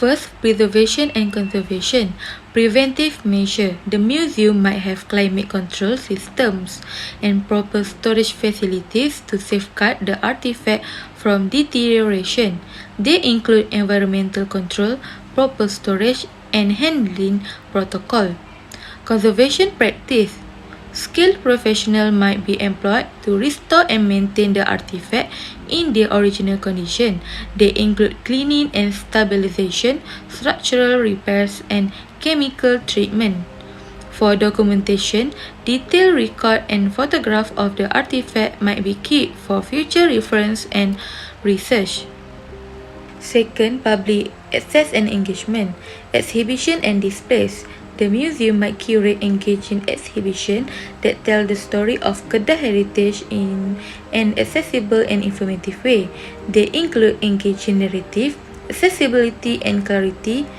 First, preservation and conservation. Preventive measure. The museum might have climate control systems and proper storage facilities to safeguard the artifact from deterioration. They include environmental control, proper storage, and handling protocol. Conservation practice. Skilled professionals might be employed to restore and maintain the artifact in their original condition. They include cleaning and stabilization, structural repairs, and chemical treatment. For documentation, detailed record and photograph of the artifact might be kept for future reference and research. Second, public access and engagement. Exhibition and displays. The museum might curate engaging exhibitions that tell the story of Kedah heritage in an accessible and informative way. They include engaging narrative, accessibility and clarity,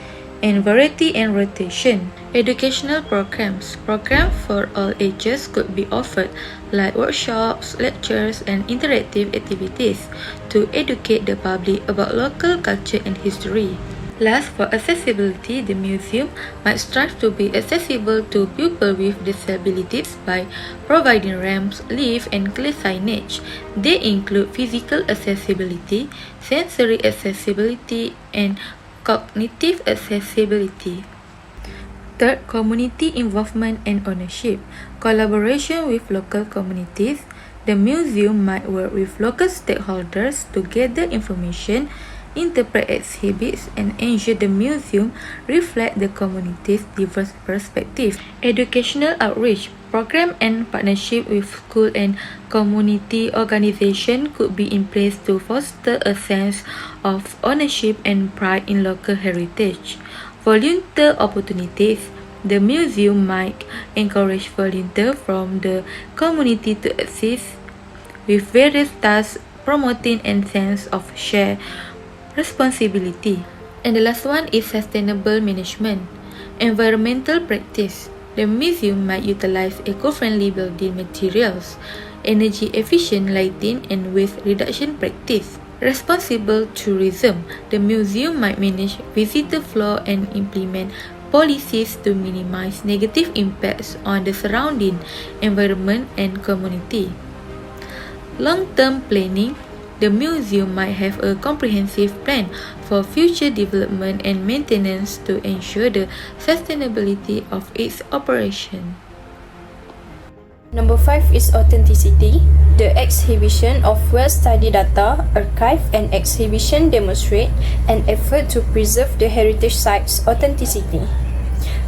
and variety and rotation. Educational programs. Programs for all ages could be offered, like workshops, lectures, and interactive activities to educate the public about local culture and history. Last, for accessibility, the museum might strive to be accessible to people with disabilities by providing ramps, lifts, and clear signage. They include physical accessibility, sensory accessibility, and cognitive accessibility. Third, community involvement and ownership. Collaboration with local communities. The museum might work with local stakeholders to gather information, interpret exhibits, and ensure the museum reflect the community's diverse perspectives. Educational outreach program and partnership with school and community organization could be in place to foster a sense of ownership and pride in local heritage. Volunteer opportunities. The museum might encourage volunteers from the community to assist with various tasks, promoting a sense of shared responsibility. And the last one is sustainable management. Environmental practice. The museum might utilize eco-friendly building materials, energy efficient lighting, and waste reduction practice. Responsible tourism. The museum might manage visitor flow and implement policies to minimize negative impacts on the surrounding environment and community. Long-term planning. The museum might have a comprehensive plan for future development and maintenance to ensure the sustainability of its operation. Number 5 is authenticity. The exhibition of well-studied data, archive, and exhibition demonstrate an effort to preserve the heritage site's authenticity.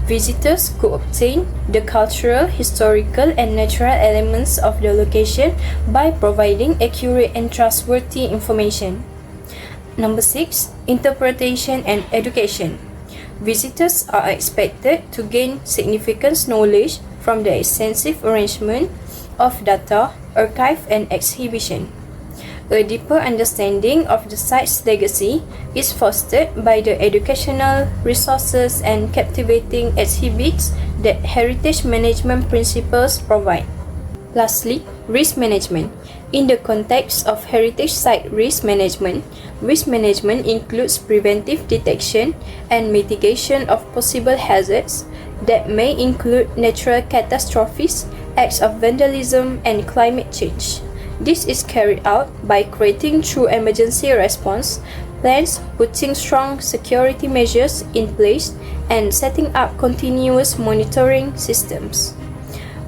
Visitors could obtain the cultural, historical, and natural elements of the location by providing accurate and trustworthy information. Number 6. Interpretation and education. Visitors are expected to gain significant knowledge from the extensive arrangement of data, archive, and exhibition. A deeper understanding of the site's legacy is fostered by the educational resources and captivating exhibits that heritage management principles provide. Lastly, risk management. In the context of heritage site risk management includes preventive detection and mitigation of possible hazards that may include natural catastrophes, acts of vandalism, and climate change. This is carried out by creating true emergency response plans, putting strong security measures in place, and setting up continuous monitoring systems.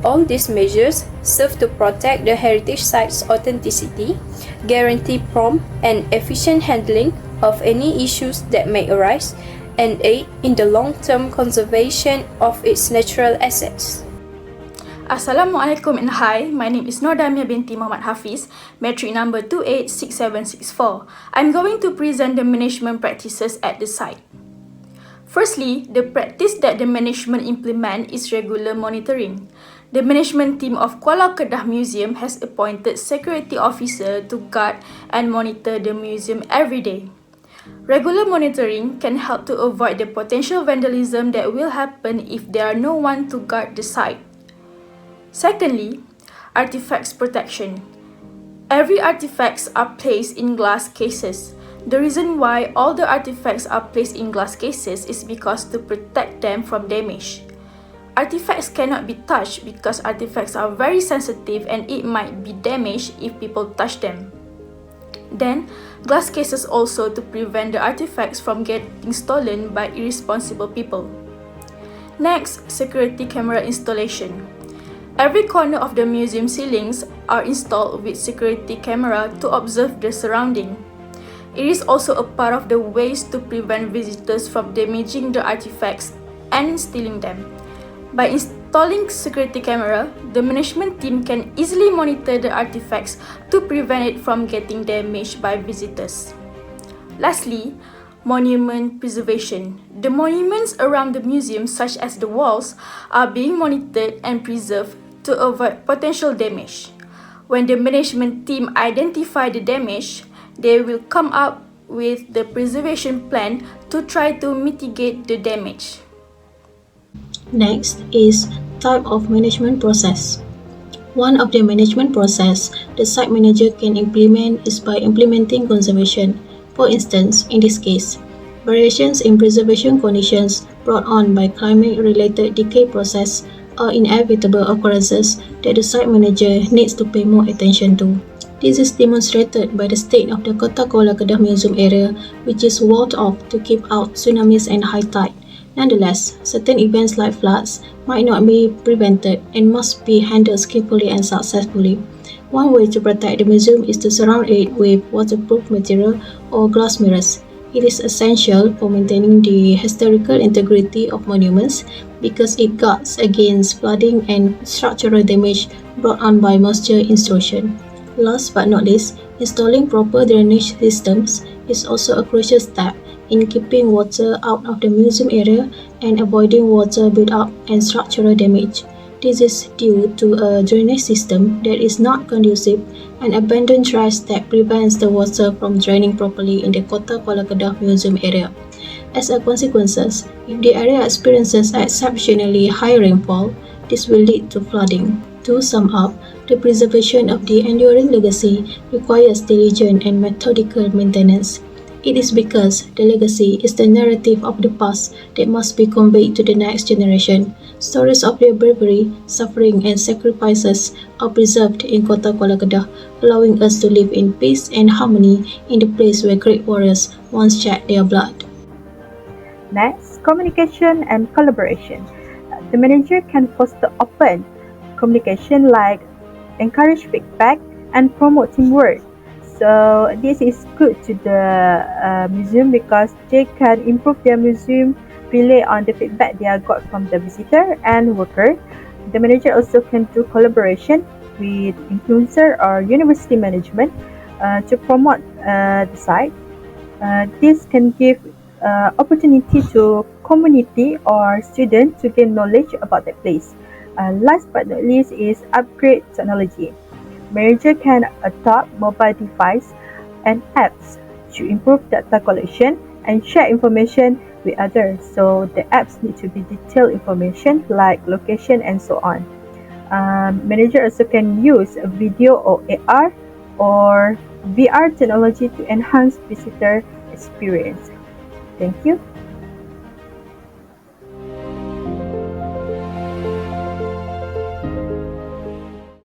All these measures serve to protect the heritage site's authenticity, guarantee prompt and efficient handling of any issues that may arise, and aid in the long-term conservation of its natural assets. Assalamualaikum and hi, my name is Nur Damia binti Muhammad Hafiz, metric number 286764. I'm going to present the management practices at the site. Firstly, the practice that the management implement is regular monitoring. The management team of Kuala Kedah Museum has appointed security officer to guard and monitor the museum every day. Regular monitoring can help to avoid the potential vandalism that will happen if there are no one to guard the site. Secondly, artifacts protection. Every artifacts are placed in glass cases. The reason why all the artifacts are placed in glass cases is because to protect them from damage. Artifacts cannot be touched because artifacts are very sensitive and it might be damaged if people touch them. Then, glass cases also to prevent the artifacts from getting stolen by irresponsible people. Next, security camera installation. Every corner of the museum ceilings are installed with security camera to observe the surrounding. It is also a part of the ways to prevent visitors from damaging the artifacts and stealing them. By installing security camera, the management team can easily monitor the artifacts to prevent it from getting damaged by visitors. Lastly, monument preservation. The monuments around the museum, such as the walls, are being monitored and preserved to avoid potential damage. When the management team identify the damage, they will come up with the preservation plan to try to mitigate the damage. Next is type of management process. One of the management process the site manager can implement is by implementing conservation. For instance, in this case, variations in preservation conditions brought on by climate-related decay process are inevitable occurrences that the site manager needs to pay more attention to. This is demonstrated by the state of the Kota Kuala Kedah Museum area, which is walled off to keep out tsunamis and high tide. Nonetheless, certain events like floods might not be prevented and must be handled skillfully and successfully. One way to protect the museum is to surround it with waterproof material or glass mirrors. It is essential for maintaining the historical integrity of monuments because it guards against flooding and structural damage brought on by moisture intrusion. Last but not least, installing proper drainage systems is also a crucial step in keeping water out of the museum area and avoiding water build-up and structural damage. This is due to a drainage system that is not conducive and abandoned trash that prevents the water from draining properly in the Kota Kuala Kedah Museum area. As a consequence, if the area experiences exceptionally high rainfall, this will lead to flooding. To sum up, the preservation of the enduring legacy requires diligent and methodical maintenance. It is because the legacy is the narrative of the past that must be conveyed to the next generation. Stories of their bravery, suffering and sacrifices are preserved in Kota Kuala Kedah, allowing us to live in peace and harmony in the place where great warriors once shed their blood. Next, communication and collaboration. The manager can foster open communication like encourage feedback and promote teamwork. So this is good to the museum because they can improve their museum, rely on the feedback they have got from the visitor and worker. The manager also can do collaboration with influencer or university management to promote the site. This can give opportunity to community or students to gain knowledge about the place. Last but not least is upgrade technology. Manager can adopt mobile device and apps to improve data collection and share information with others. So the apps need to be detailed information like location and so on. Manager also can use a video or AR or VR technology to enhance visitor experience. Thank you.